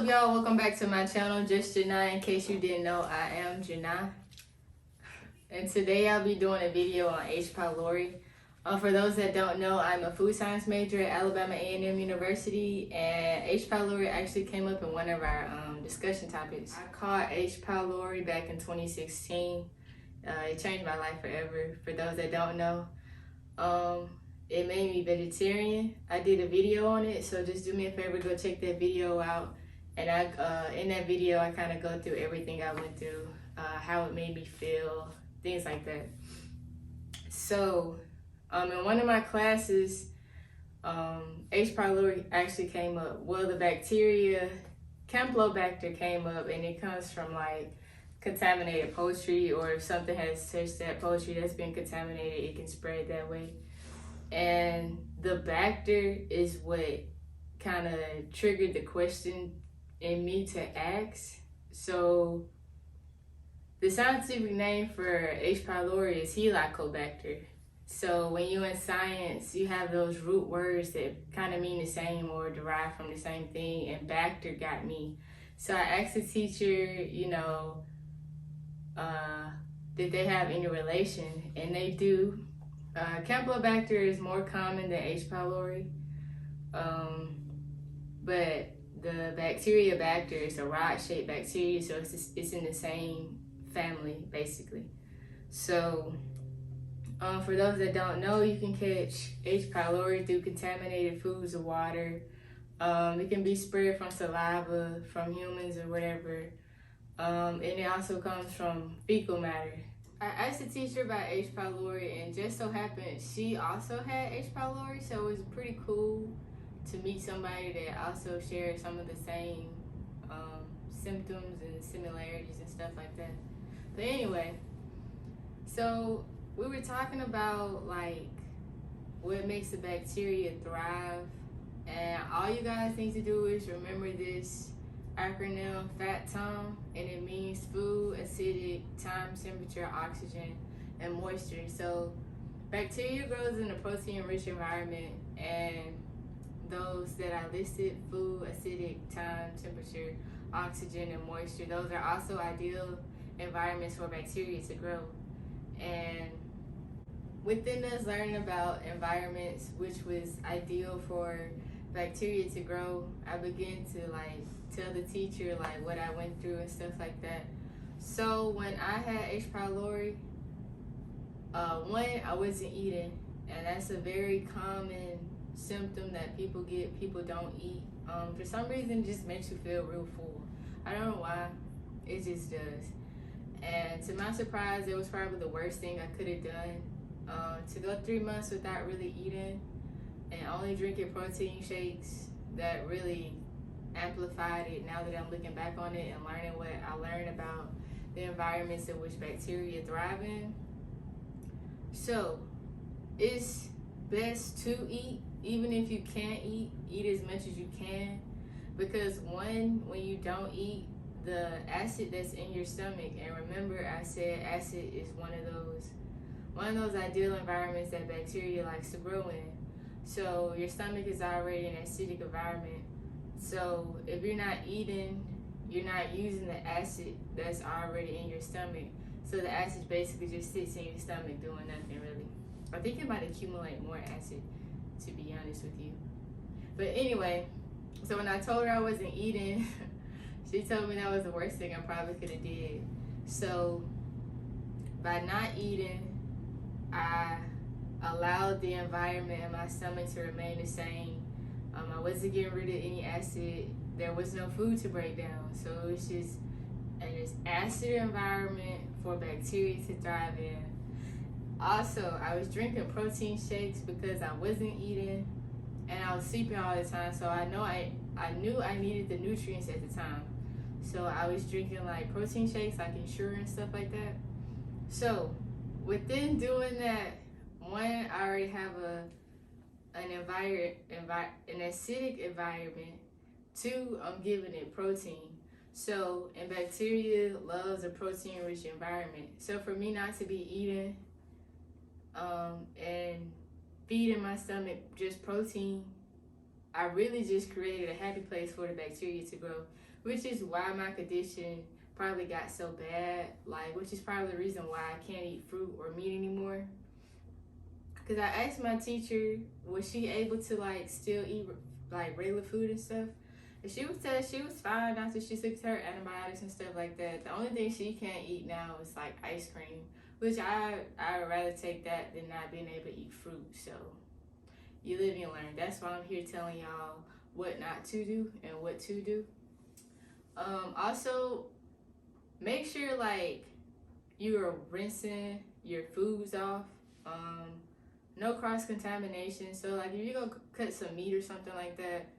up, y'all? Welcome back to my channel, Just Janai. In case you didn't know, I am Janai. And today I'll be doing a video on H. Pylori. For those that don't know, I'm a food science major at Alabama A&M University, and H. Pylori actually came up in one of our discussion topics. I caught H. Pylori back in 2016. It changed my life forever. For those that don't know, it made me vegetarian. I did a video on it, so just do me a favor, go check that video out. And in that video, I kind of go through everything I went through, how it made me feel, things like that. So, in one of my classes, H. pylori actually came up. Well, the bacteria, Campylobacter came up, and it comes from like contaminated poultry, or if something has touched that poultry that's been contaminated, it can spread that way. And the bacter is what kind of triggered the question in me to ask. So the scientific name for H. pylori is Helicobacter. So when you're in science, you have those root words that kind of mean the same or derive from the same thing, and bacter got me. So I asked the teacher, did they have any relation? And they do. Campylobacter is more common than H. pylori, but the bacteria bacter is a rod-shaped bacteria, so it's in the same family, basically. So for those that don't know, you can catch H. pylori through contaminated foods or water. It can be spread from saliva, from humans or whatever, and it also comes from fecal matter. I asked the teacher about H. pylori, and just so happened she also had H. pylori, so it was pretty cool to meet somebody that also shared some of the same symptoms and similarities and stuff like that. But anyway, so we were talking about like what makes a bacteria thrive, and all you guys need to do is remember this acronym FATTOM, and it means food, acidic, time, temperature, oxygen, and moisture. So bacteria grows in a protein-rich environment, and those that I listed, food, acidic, time, temperature, oxygen, and moisture, those are also ideal environments for bacteria to grow. And within us learning about environments which was ideal for bacteria to grow, I began to tell the teacher what I went through and stuff like that. So when I had H. pylori, one, I wasn't eating, and that's a very common symptom that people get. People don't eat. For some reason, it just makes you feel real full. I don't know why, it just does. And to my surprise, it was probably the worst thing I could have done. To go 3 months without really eating and only drinking protein shakes, that really amplified it now that I'm looking back on it and learning what I learned about the environments in which bacteria thrive in. So it's best to eat, even if you can't eat as much as you can, because one, when you don't eat, the acid that's in your stomach, and remember I said acid is one of those ideal environments that bacteria likes to grow in. So your stomach is already an acidic environment. So if you're not eating, you're not using the acid that's already in your stomach. So the acid basically just sits in your stomach doing nothing really. I think it might accumulate more acid, to be honest with you. But anyway, so when I told her I wasn't eating, she told me that was the worst thing I probably could have did. So by not eating, I allowed the environment in my stomach to remain the same. I wasn't getting rid of any acid. There was no food to break down. So it was just an acid environment for bacteria to thrive in. Also, I was drinking protein shakes because I wasn't eating, and I was sleeping all the time. So I knew I needed the nutrients at the time. So I was drinking protein shakes, Ensure and stuff like that. So within doing that, one, I already have an acidic environment. Two, I'm giving it protein. So, and bacteria loves a protein-rich environment. So for me not to be eating and feeding my stomach just protein, I really just created a happy place for the bacteria to grow. which is why my condition probably got so bad, like, which is probably the reason why I can't eat fruit or meat anymore. Because I asked my teacher, was she able to, like, still eat, like, regular food and stuff? And she was telling she was fine after she took her antibiotics and stuff like that. The only thing she can't eat now is, like, ice cream, which I'd rather take that than not being able to eat fruit. So you live and you learn. That's why I'm here telling y'all what not to do and what to do. Also, make sure, like, you are rinsing your foods off. No cross-contamination. So, like, if you go cut some meat or something like that,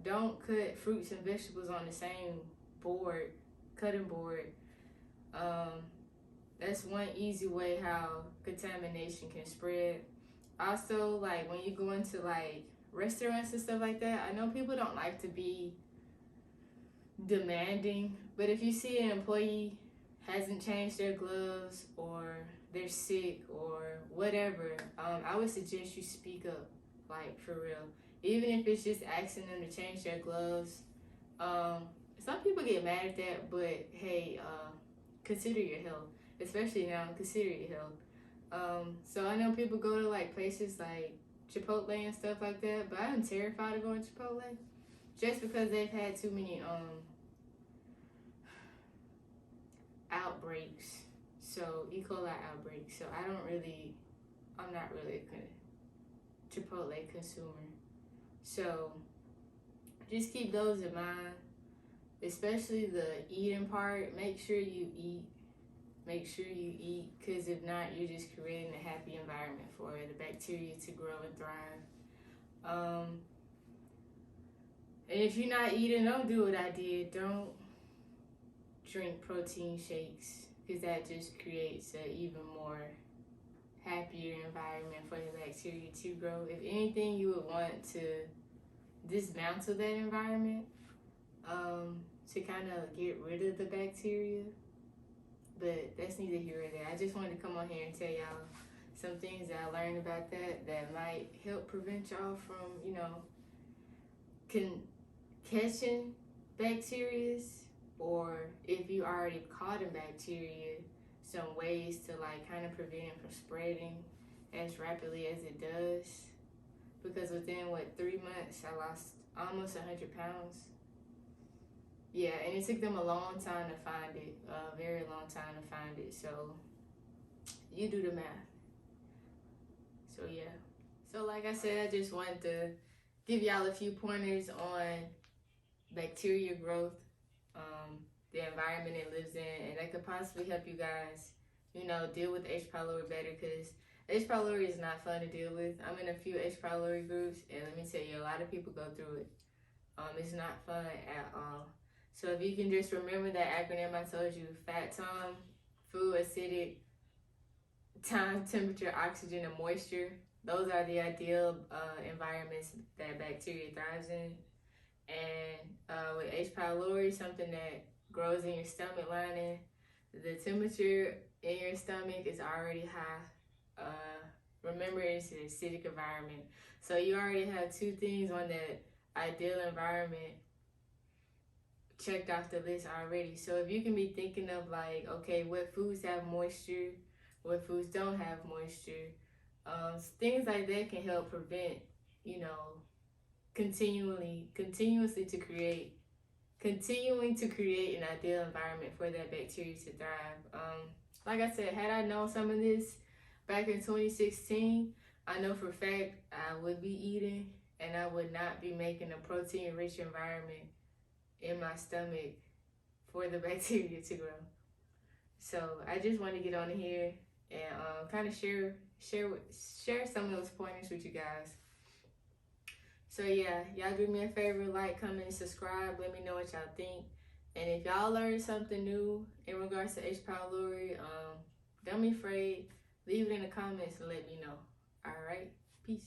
don't cut fruits and vegetables on the same cutting board. That's one easy way how contamination can spread. Also, like, when you go into, like, restaurants and stuff like that, I know people don't like to be demanding, but if you see an employee hasn't changed their gloves or they're sick or whatever, I would suggest you speak up, like, for real. Even if it's just asking them to change their gloves. Some people get mad at that, but hey, consider your health. Especially now, consider your health. So I know people go to, like, places like Chipotle and stuff like that, but I'm terrified of going to Chipotle just because they've had too many outbreaks. So E. coli outbreaks. So I'm not really a Chipotle consumer. So just keep those in mind, especially the eating part. Make sure you eat. Because if not, you're just creating a happy environment for the bacteria to grow and thrive. And if you're not eating, don't do what I did. Don't drink protein shakes, because that just creates an even more happier environment for the bacteria to grow. If anything, you would want to dismantle that environment to kind of get rid of the bacteria. But that's neither here nor there. I just wanted to come on here and tell y'all some things that I learned about that might help prevent y'all from, catching bacteria, or if you already caught a bacteria, some ways to, like, kind of prevent it from spreading as rapidly as it does. Because within 3 months I lost almost 100 pounds. Yeah, and it took them a long time to find it, a very long time to find it. So you do the math. So yeah. So like I said, I just wanted to give y'all a few pointers on bacteria growth, the environment it lives in, and that could possibly help you guys, deal with H. pylori better, because H. pylori is not fun to deal with. I'm in a few H. pylori groups, and let me tell you, a lot of people go through it. It's not fun at all. So if you can just remember that acronym I told you, fat, time, food, acidic, time, temperature, oxygen, and moisture, those are the ideal environments that bacteria thrives in. And with H. pylori, something that grows in your stomach lining, the temperature in your stomach is already high. Remember, it's an acidic environment. So you already have two things on that ideal environment checked off the list already. So if you can be thinking of, like, okay, what foods have moisture, what foods don't have moisture, things like that can help prevent, continuing to create an ideal environment for that bacteria to thrive. Like I said, had I known some of this back in 2016, I know for a fact I would be eating, and I would not be making a protein-rich environment in my stomach for the bacteria to grow. So I just want to get on here and kind of share some of those pointers with you guys. So yeah, y'all do me a favor, like, comment, subscribe, let me know what y'all think. And if y'all learned something new in regards to H. pylori, don't be afraid, leave it in the comments and let me know. All right, peace.